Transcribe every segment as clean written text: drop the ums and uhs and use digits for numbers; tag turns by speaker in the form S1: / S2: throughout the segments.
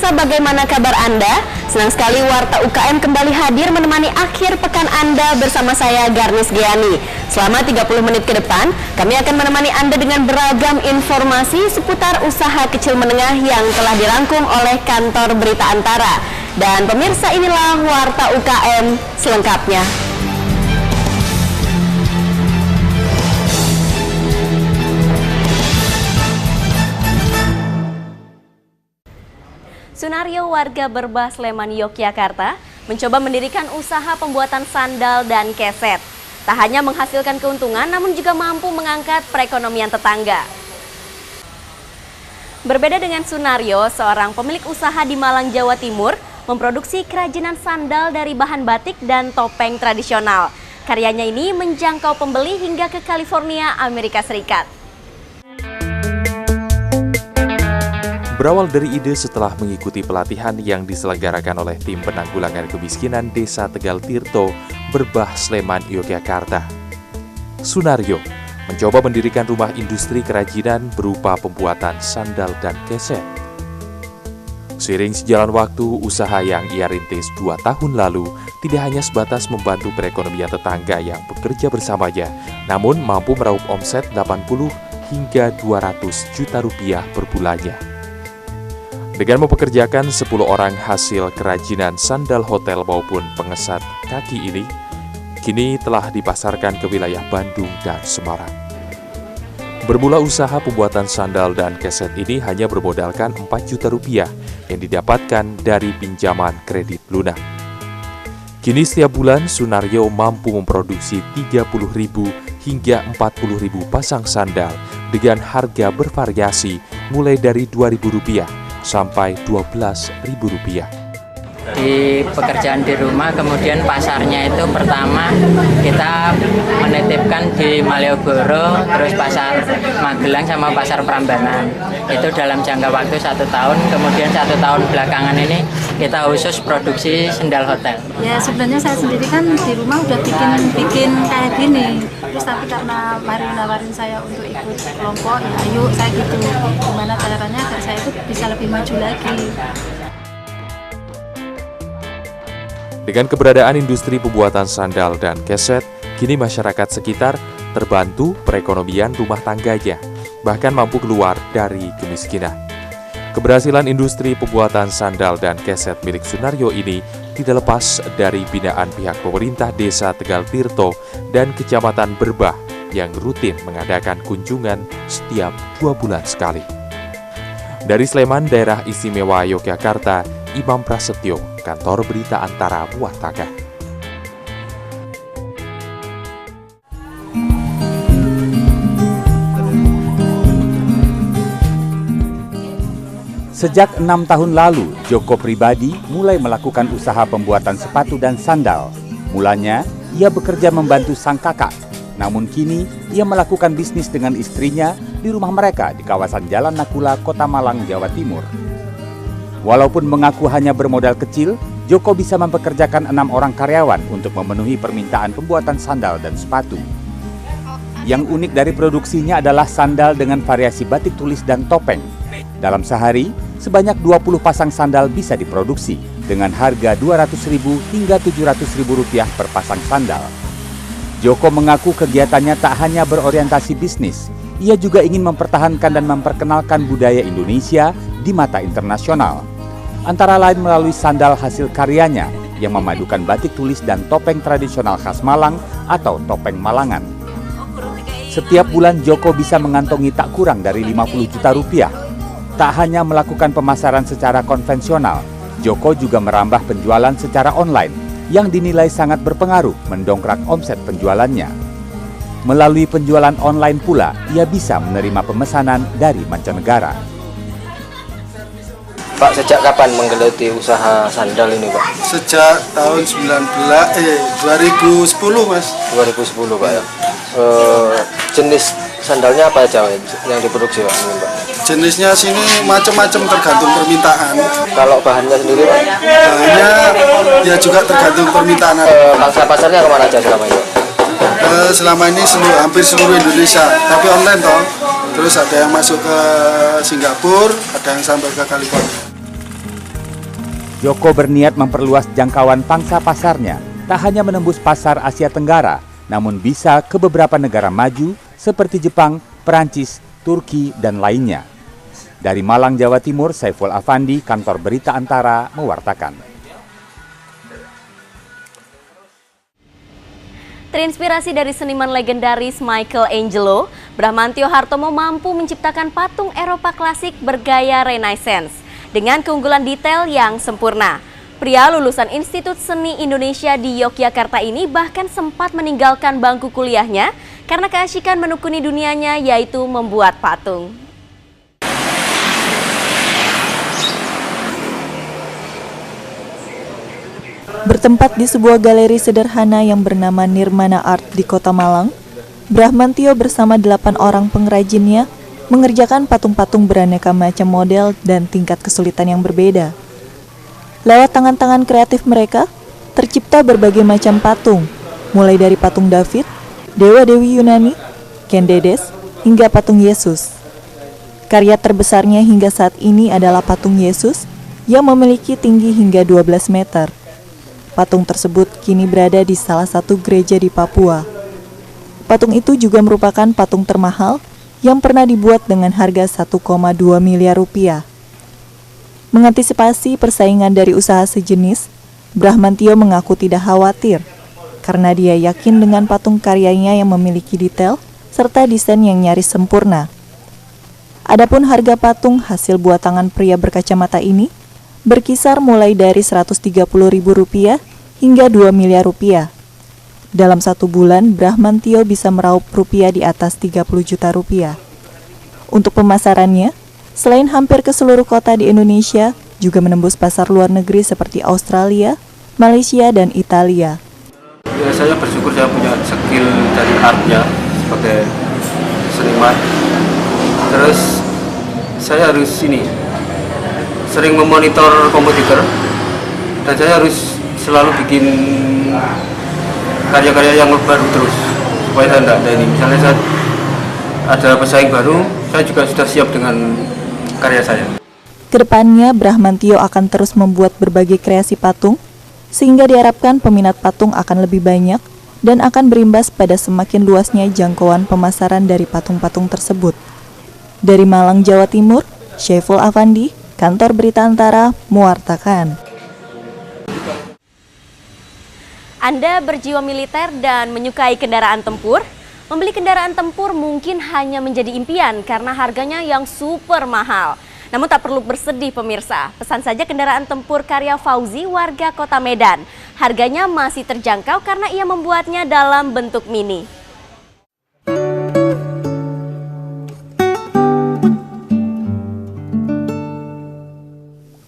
S1: Pemirsa, bagaimana kabar Anda? Senang sekali Warta UKM kembali hadir menemani akhir pekan Anda bersama saya Garnis Giani. Selama 30 menit ke depan, kami akan menemani Anda dengan beragam informasi seputar usaha kecil menengah yang telah dirangkum oleh Kantor Berita Antara. Dan pemirsa, inilah Warta UKM selengkapnya. Sunario, warga Berbah, Sleman, Yogyakarta, mencoba mendirikan usaha pembuatan sandal dan keset. Tak hanya menghasilkan keuntungan, namun juga mampu mengangkat perekonomian tetangga. Berbeda dengan Sunario, seorang pemilik usaha di Malang, Jawa Timur, memproduksi kerajinan sandal dari bahan batik dan topeng tradisional. Karyanya ini menjangkau pembeli hingga ke California, Amerika Serikat.
S2: Berawal dari ide setelah mengikuti pelatihan yang diselenggarakan oleh Tim Penanggulangan Kemiskinan Desa Tegal Tirto, Berbah, Sleman, Yogyakarta. Sunario mencoba mendirikan rumah industri kerajinan berupa pembuatan sandal dan keset. Seiring sejalan waktu, usaha yang ia rintis 2 tahun lalu tidak hanya sebatas membantu perekonomian tetangga yang bekerja bersamanya, namun mampu meraup omset 80 hingga 200 juta rupiah per bulannya. Dengan mempekerjakan 10 orang hasil kerajinan sandal hotel maupun pengesat kaki ini, kini telah dipasarkan ke wilayah Bandung dan Semarang. Bermula usaha pembuatan sandal dan keset ini hanya bermodalkan 4 juta rupiah yang didapatkan dari pinjaman kredit lunak. Kini setiap bulan Sunario mampu memproduksi 30.000 hingga 40.000 pasang sandal dengan harga bervariasi mulai dari Rp2.000 sampai Rp12.000.
S3: Di pekerjaan di rumah, kemudian pasarnya itu pertama kita menitipkan di Malioboro, terus pasar Magelang sama pasar Prambanan. Itu dalam jangka waktu 1 tahun, kemudian 1 tahun belakangan ini kita khusus produksi sendal hotel.
S4: Ya sebenarnya saya sendiri kan di rumah udah bikin kayak gini. Terus tapi karena Mari nawarin saya untuk ikut kelompok, ya ayo saya gitu. Gimana caranya agar saya itu bisa lebih maju lagi.
S2: Dengan keberadaan industri pembuatan sandal dan keset, kini masyarakat sekitar terbantu perekonomian rumah tangganya, bahkan mampu keluar dari kemiskinan. Keberhasilan industri pembuatan sandal dan keset milik Sunario ini tidak lepas dari binaan pihak pemerintah Desa Tegal Tirto dan Kecamatan Berbah yang rutin mengadakan kunjungan setiap 2 bulan sekali. Dari Sleman, Daerah Istimewa Yogyakarta, Imam Prasetyo, Kantor Berita Antara mewartakan.
S5: Sejak 6 tahun lalu, Joko pribadi mulai melakukan usaha pembuatan sepatu dan sandal. Mulanya, ia bekerja membantu sang kakak. Namun kini, ia melakukan bisnis dengan istrinya di rumah mereka di kawasan Jalan Nakula, Kota Malang, Jawa Timur. Walaupun mengaku hanya bermodal kecil, Joko bisa mempekerjakan 6 orang karyawan untuk memenuhi permintaan pembuatan sandal dan sepatu. Yang unik dari produksinya adalah sandal dengan variasi batik tulis dan topeng. Dalam sehari, sebanyak 20 pasang sandal bisa diproduksi dengan harga Rp200.000 hingga Rp700.000 per pasang sandal. Joko mengaku kegiatannya tak hanya berorientasi bisnis, ia juga ingin mempertahankan dan memperkenalkan budaya Indonesia di mata internasional. Antara lain melalui sandal hasil karyanya yang memadukan batik tulis dan topeng tradisional khas Malang atau topeng Malangan. Setiap bulan Joko bisa mengantongi tak kurang dari Rp50 juta. Tak hanya melakukan pemasaran secara konvensional, Joko juga merambah penjualan secara online yang dinilai sangat berpengaruh mendongkrak omset penjualannya. Melalui penjualan online pula, ia bisa menerima pemesanan dari mancanegara.
S6: Pak, sejak kapan menggeluti usaha sandal ini, Pak?
S7: Sejak tahun 2010, Mas.
S6: 2010, Pak ya. Jenis sandalnya apa aja yang diproduksi, Pak?
S7: Jenisnya sini macam-macam tergantung permintaan.
S6: Kalau bahannya sendiri, Pak?
S7: Bahannya ya juga tergantung permintaan.
S6: Pangsa pasarnya kemana aja selama ini?
S7: Selama ini hampir seluruh Indonesia, tapi online toh. Terus ada yang masuk ke Singapura, ada yang sampai ke California.
S5: Joko berniat memperluas jangkauan pangsa pasarnya, tak hanya menembus pasar Asia Tenggara, namun bisa ke beberapa negara maju seperti Jepang, Perancis, Turki, dan lainnya. Dari Malang, Jawa Timur, Saiful Afandi, Kantor Berita Antara, mewartakan.
S1: Terinspirasi dari seniman legendaris Michelangelo, Bramantio Hartomo mampu menciptakan patung Eropa klasik bergaya Renaissance dengan keunggulan detail yang sempurna. Pria lulusan Institut Seni Indonesia di Yogyakarta ini bahkan sempat meninggalkan bangku kuliahnya karena keasyikan menekuni dunianya, yaitu membuat patung.
S8: Bertempat di sebuah galeri sederhana yang bernama Nirmana Art di Kota Malang, Bramantio bersama 8 orang pengrajinnya mengerjakan patung-patung beraneka macam model dan tingkat kesulitan yang berbeda. Lewat tangan-tangan kreatif mereka, tercipta berbagai macam patung, mulai dari patung David, dewa-dewi Yunani, Ken Dedes, hingga patung Yesus. Karya terbesarnya hingga saat ini adalah patung Yesus yang memiliki tinggi hingga 12 meter. Patung tersebut kini berada di salah satu gereja di Papua. Patung itu juga merupakan patung termahal yang pernah dibuat dengan harga 1,2 miliar rupiah. Mengantisipasi persaingan dari usaha sejenis, Bramantio mengaku tidak khawatir karena dia yakin dengan patung karyanya yang memiliki detail serta desain yang nyaris sempurna. Adapun harga patung hasil buatan pria berkacamata ini berkisar mulai dari Rp130.000 hingga Rp2 miliar. Dalam 1 bulan, Bramantio bisa meraup rupiah di atas Rp30 juta. Untuk pemasarannya, selain hampir ke seluruh kota di Indonesia, juga menembus pasar luar negeri seperti Australia, Malaysia, dan Italia.
S6: Ya, saya bersyukur saya punya skill dari artnya sebagai seniman. Terus saya harus sering memonitor komputer dan saya harus selalu bikin karya-karya yang baru terus supaya saya tidak ada ini. Misalnya saya ada pesaing baru, saya juga sudah siap dengan karya saya.
S8: Kedepannya, Bramantio akan terus membuat berbagai kreasi patung, sehingga diharapkan peminat patung akan lebih banyak dan akan berimbas pada semakin luasnya jangkauan pemasaran dari patung-patung tersebut. Dari Malang, Jawa Timur, Saiful Afandi, Kantor Berita Antara, mewartakan.
S1: Anda berjiwa militer dan menyukai kendaraan tempur? Membeli kendaraan tempur mungkin hanya menjadi impian karena harganya yang super mahal. Namun tak perlu bersedih pemirsa, pesan saja kendaraan tempur karya Fauzi, warga Kota Medan. Harganya masih terjangkau karena ia membuatnya dalam bentuk mini.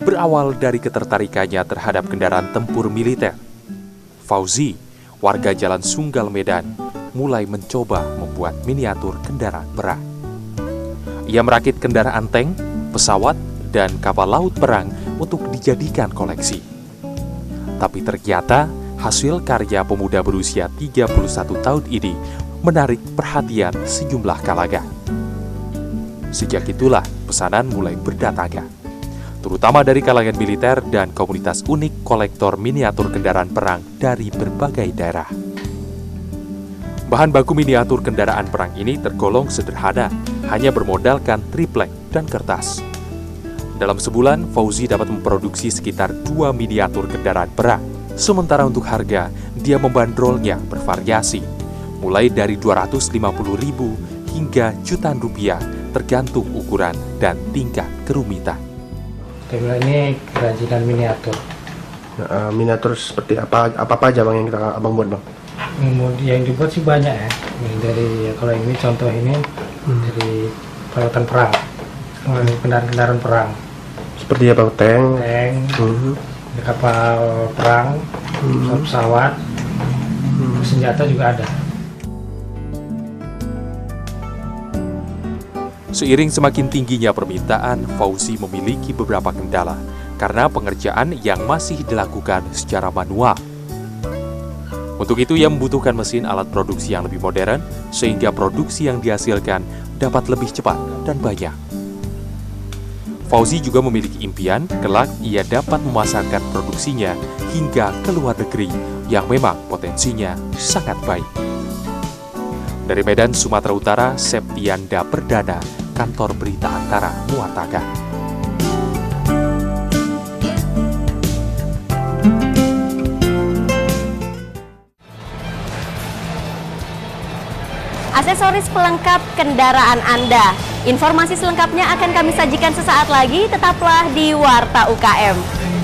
S2: Berawal dari ketertarikannya terhadap kendaraan tempur militer, Fauzi, warga Jalan Sunggal Medan, mulai mencoba membuat miniatur kendaraan perang. Ia merakit kendaraan tank, pesawat, dan kapal laut perang untuk dijadikan koleksi. Tapi ternyata hasil karya pemuda berusia 31 tahun ini menarik perhatian sejumlah kalangan. Sejak itulah pesanan mulai berdatangan, terutama dari kalangan militer dan komunitas unik kolektor miniatur kendaraan perang dari berbagai daerah. Bahan baku miniatur kendaraan perang ini tergolong sederhana, hanya bermodalkan triplek dan kertas. Dalam sebulan, Fauzi dapat memproduksi sekitar 2 miniatur kendaraan perang. Sementara untuk harga, dia membandrolnya bervariasi, mulai dari 250.000 hingga jutaan rupiah, tergantung ukuran dan tingkat kerumitan.
S9: Ini kerajinan miniatur.
S6: Miniatur seperti apa aja bang yang abang buat bang?
S9: Yang dibuat sih banyak ya. Dari kalau ini contoh ini dari peralatan perang, kendaraan perang.
S6: Seperti apa? Tank,
S9: kapal perang, pesawat, senjata juga ada.
S2: Seiring semakin tingginya permintaan, Fauzi memiliki beberapa kendala karena pengerjaan yang masih dilakukan secara manual. Untuk itu, ia membutuhkan mesin alat produksi yang lebih modern sehingga produksi yang dihasilkan dapat lebih cepat dan banyak. Fauzi juga memiliki impian kelak ia dapat memasarkan produksinya hingga ke luar negeri yang memang potensinya sangat baik. Dari Medan, Sumatera Utara, Septianda Perdana, Kantor Berita Antara Muataga.
S1: Aksesoris pelengkap kendaraan Anda. Informasi selengkapnya akan kami sajikan sesaat lagi, tetaplah di Warta UKM.